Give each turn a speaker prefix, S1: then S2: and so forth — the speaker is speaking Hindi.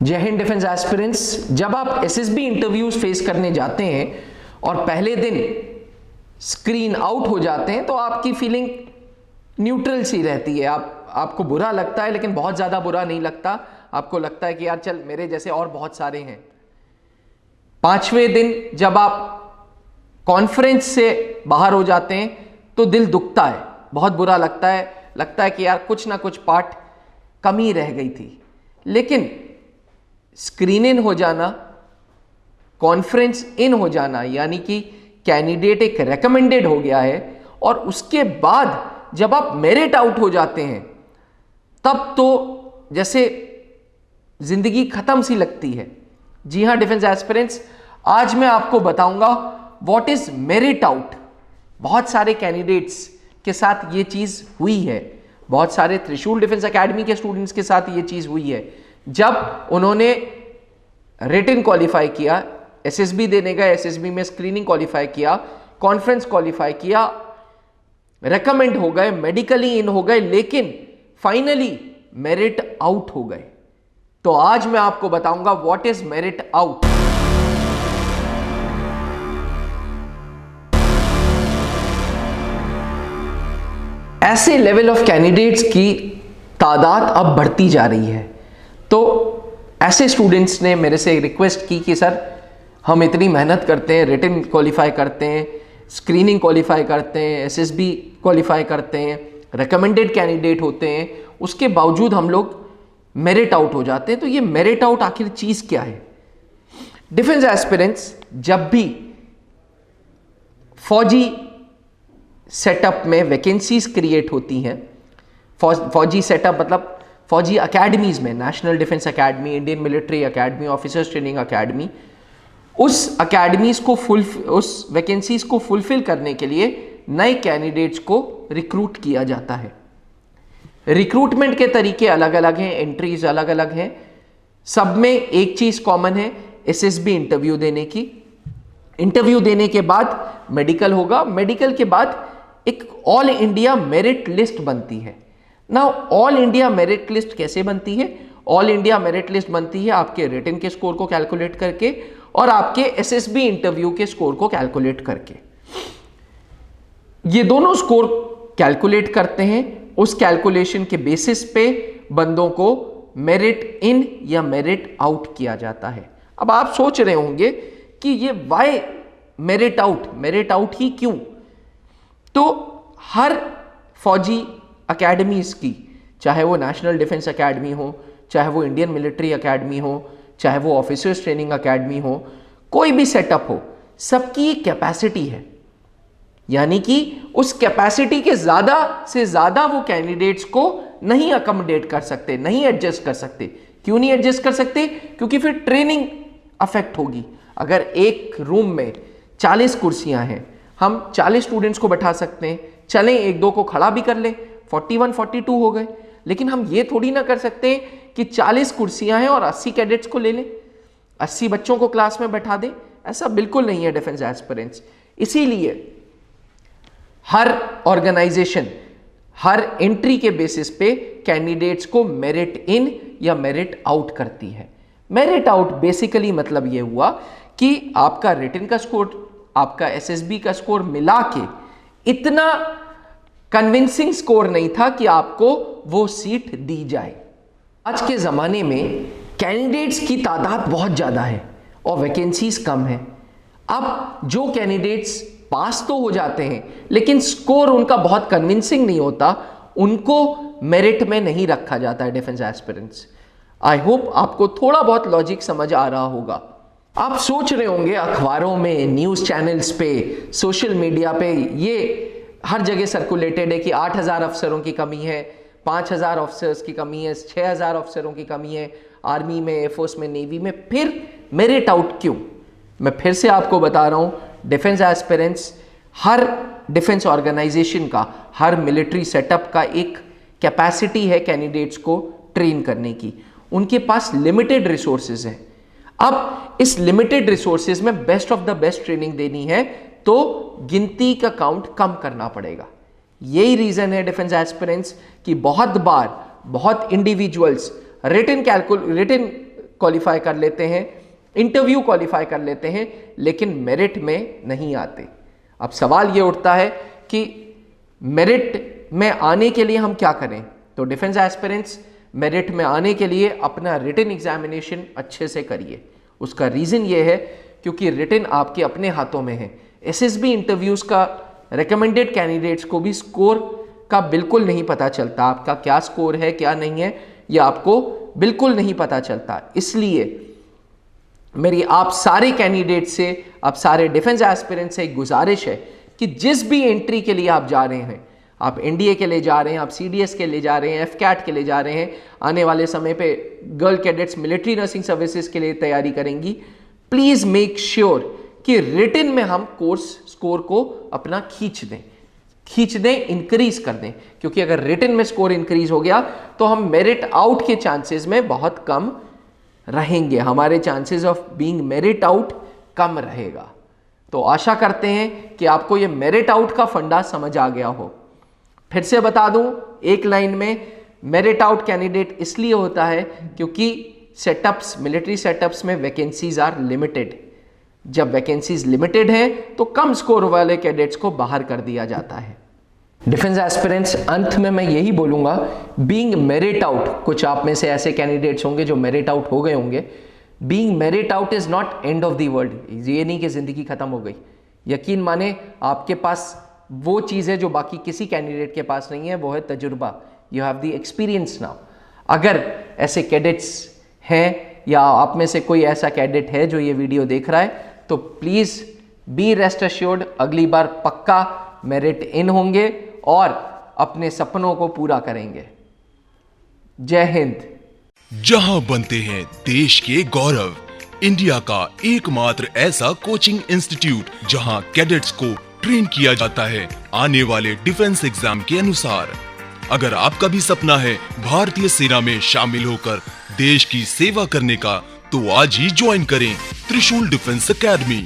S1: जय हिंद डिफेंस एस्पिरेंट्स। जब आप एसएसबी इंटरव्यूज फेस करने जाते हैं और पहले दिन स्क्रीन आउट हो जाते हैं तो आपकी फीलिंग न्यूट्रल सी रहती है। आपको बुरा लगता है लेकिन बहुत ज़्यादा बुरा नहीं लगता। आपको लगता है कि यार चल मेरे जैसे और बहुत सारे हैं। पांचवें दिन जब आप कॉन्फ्रेंस से बाहर हो जाते हैं तो दिल दुखता है, बहुत बुरा लगता है कि यार कुछ ना कुछ पार्ट कमी रह गई थी। लेकिन स्क्रीन इन हो जाना, कॉन्फ्रेंस इन हो जाना, यानी कि कैंडिडेट एक रेकमेंडेड हो गया है और उसके बाद जब आप मेरिट आउट हो जाते हैं तब तो जैसे जिंदगी खत्म सी लगती है। जी हां डिफेंस एस्पिरेंट्स, आज मैं आपको बताऊंगा व्हाट इज मेरिट आउट। बहुत सारे कैंडिडेट्स के साथ ये चीज हुई है, बहुत सारे त्रिशूल डिफेंस एकेडमी के स्टूडेंट्स के साथ ये चीज हुई है। जब उन्होंने रिटन क्वालिफाई किया, एसएसबी देने गए, एसएसबी में स्क्रीनिंग क्वालिफाई किया, कॉन्फ्रेंस क्वालिफाई किया, रेकमेंड हो गए, मेडिकली इन हो गए, लेकिन फाइनली मेरिट आउट हो गए। तो आज मैं आपको बताऊंगा व्हाट इज मेरिट आउट। ऐसे लेवल ऑफ कैंडिडेट्स की तादाद अब बढ़ती जा रही है। तो ऐसे स्टूडेंट्स ने मेरे से रिक्वेस्ट की कि सर हम इतनी मेहनत करते हैं, रिटन क्वालिफाई करते हैं, स्क्रीनिंग क्वालिफाई करते हैं, एसएसबी क्वालिफाई करते हैं, रिकमेंडेड कैंडिडेट होते हैं, उसके बावजूद हम लोग मेरिट आउट हो जाते हैं। तो ये मेरिट आउट आखिर चीज़ क्या है? डिफेंस एस्पिरेंट्स जब भी फौजी सेटअप में वैकेंसीज क्रिएट होती हैं, फौजी सेटअप मतलब फौजी अकेडमीज में, national defence academy, Indian military academy, officers training academy, उस अकेडमीज को उस वैकेंसीज को फुलफिल करने के लिए नए कैंडिडेट्स को रिक्रूट किया जाता है। रिक्रूटमेंट के तरीके अलग अलग हैं, एंट्रीज अलग अलग हैं, सब में एक चीज कॉमन है, एसएसबी इंटरव्यू देने की। इंटरव्यू देने के बाद मेडिकल होगा, मेडिकल के बाद एक ऑल इंडिया मेरिट लिस्ट बनती है। Now all India merit list कैसे बनती है? ऑल इंडिया मेरिट लिस्ट बनती है आपके रिटन के स्कोर को कैलकुलेट करके और आपके एसएसबी इंटरव्यू के स्कोर को कैलकुलेट करके। ये दोनों स्कोर कैलकुलेट करते हैं, उस कैलकुलेशन के बेसिस पे बंदों को मेरिट इन या मेरिट आउट किया जाता है। अब आप सोच रहे होंगे कि ये वाई मेरिट आउट ही क्यों? तो हर फौजी अकेडमीज की, चाहे वो नेशनल डिफेंस एकेडमी हो, चाहे वो इंडियन मिलिट्री एकेडमी हो, चाहे वो ऑफिसर्स ट्रेनिंग एकेडमी हो, कोई भी सेटअप हो, सबकी एक कैपेसिटी है। यानी कि उस कैपेसिटी के ज्यादा से ज्यादा वो कैंडिडेट्स को नहीं अकोमोडेट कर सकते, नहीं एडजस्ट कर सकते। क्यों नहीं एडजस्ट कर सकते? क्योंकि फिर ट्रेनिंग अफेक्ट होगी। अगर एक रूम में 40 कुर्सियां हैं, हम 40 स्टूडेंट्स को बैठा सकते हैं, चलें एक दो को खड़ा भी कर लें, 41 42 हो गए। लेकिन हम ये थोड़ी ना कर सकते कि 40 कुर्सियां हैं और 80 कैडेट्स को ले लें, 80 बच्चों को क्लास में बैठा दें। ऐसा बिल्कुल नहीं है डिफेंस एस्पिरेंट्स। इसीलिए हर ऑर्गेनाइजेशन हर एंट्री के बेसिस पे कैंडिडेट्स को मेरिट इन या मेरिट आउट करती है। मेरिट आउट बेसिकली मतलब ये हुआ कि आपका रिटन का स्कोर, आपका एसएसबी का स्कोर मिला के इतना कन्विंसिंग स्कोर नहीं था कि आपको वो सीट दी जाए। आज के ज़माने में कैंडिडेट्स की तादाद बहुत ज़्यादा है और वैकेंसीज कम है। अब जो कैंडिडेट्स पास तो हो जाते हैं लेकिन स्कोर उनका बहुत कन्विंसिंग नहीं होता, उनको मेरिट में नहीं रखा जाता है डिफेंस एस्पिरेंट्स। आई होप आपको थोड़ा बहुत लॉजिक समझ आ रहा होगा। आप सोच रहे होंगे अखबारों में, न्यूज़ चैनल्स पे, सोशल मीडिया पे ये हर जगह सर्कुलेटेड है कि 8000 अफसरों की कमी है, 5000 ऑफिसर्स की कमी है, 6000 ऑफिसरों की कमी है आर्मी में, एयरफोर्स में, नेवी में। फिर मेरिट आउट क्यों? मैं फिर से आपको बता रहा हूं, डिफेंस एस्पिरेंट्स, हर डिफेंस ऑर्गेनाइजेशन का, हर मिलिट्री सेटअप का एक कैपेसिटी है कैंडिडेट्स को ट्रेन करने की। उनके पास लिमिटेड रिसोर्सेज हैं। अब इस लिमिटेड रिसोर्सेज में best of the best training देनी है तो गिनती का काउंट कम करना पड़ेगा। यही रीजन है डिफेंस एस्पिरेंट्स कि बहुत बार बहुत इंडिविजुअल्स रिटन क्वालिफाई कर लेते हैं, इंटरव्यू क्वालिफाई कर लेते हैं, लेकिन मेरिट में नहीं आते। अब सवाल ये उठता है कि मेरिट में आने के लिए हम क्या करें? तो डिफेंस एस्पिरेंट्स मेरिट में आने के लिए अपना रिटन एग्जामिनेशन अच्छे से करिए। उसका रीज़न ये है क्योंकि रिटन आपके अपने हाथों में है। एसएसबी इंटरव्यूज़ का रिकमेंडेड कैंडिडेट्स को भी स्कोर का बिल्कुल नहीं पता चलता, आपका क्या स्कोर है क्या नहीं है ये आपको बिल्कुल नहीं पता चलता। इसलिए मेरी आप सारे कैंडिडेट से, आप सारे डिफेंस एस्पिरेंट से एक गुजारिश है कि जिस भी एंट्री के लिए आप जा रहे हैं, आप एनडीए के लिए जा रहे हैं, आप सीडीएस के लिए जा रहे हैं, एफकैट के लिए जा रहे हैं, आने वाले समय पे girl cadets military nursing services के लिए तैयारी करेंगी, प्लीज मेक श्योर कि रिटन में हम कोर्स स्कोर को अपना खींच दें, इंक्रीज कर दें। क्योंकि अगर रिटन में स्कोर इंक्रीज हो गया तो हम मेरिट आउट के चांसेस में बहुत कम रहेंगे, हमारे chances of being merit out कम रहेगा। तो आशा करते हैं कि आपको ये मेरिट आउट का फंडा समझ आ गया हो। फिर से बता दूं एक लाइन में, मेरिट आउट कैंडिडेट इसलिए होता है क्योंकि सेटअप्स, मिलिट्री सेटअप्स में वैकेंसीज आर लिमिटेड। जब वैकेंसीज लिमिटेड हैं तो कम स्कोर वाले कैडेट्स को बाहर कर दिया जाता है। डिफेंस एस्पिरेंट्स, अंत में मैं यही बोलूंगा, बीइंग मेरिट आउट, कुछ आप में से ऐसे कैंडिडेट्स होंगे जो मेरिट आउट हो गए होंगे। Being merit out is not end of the world. ये नहीं कि जिंदगी खत्म हो गई। यकीन माने आपके पास वो चीज़ है जो बाकी किसी कैंडिडेट के पास नहीं है, वो है तजुर्बा। You have the experience now. अगर ऐसे कैडेट्स हैं या आप में से कोई ऐसा कैडेट है जो ये वीडियो देख रहा है, तो प्लीज़ बी रेस्ट अश्योर्ड, अगली बार पक्का मेरिट इन होंगे और अपने सपनों को पूरा करेंगे। जय हिंद।
S2: जहां बनते हैं देश के गौरव, इंडिया का एकमात्र ऐसा कोचिंग इंस्टीट्यूट जहां कैडेट्स को ट्रेन किया जाता है आने वाले डिफेंस एग्जाम के अनुसार। अगर आपका भी सपना है भारतीय सेना में शामिल होकर देश की सेवा करने का, तो आज ही ज्वाइन करें त्रिशूल डिफेंस एकेडमी।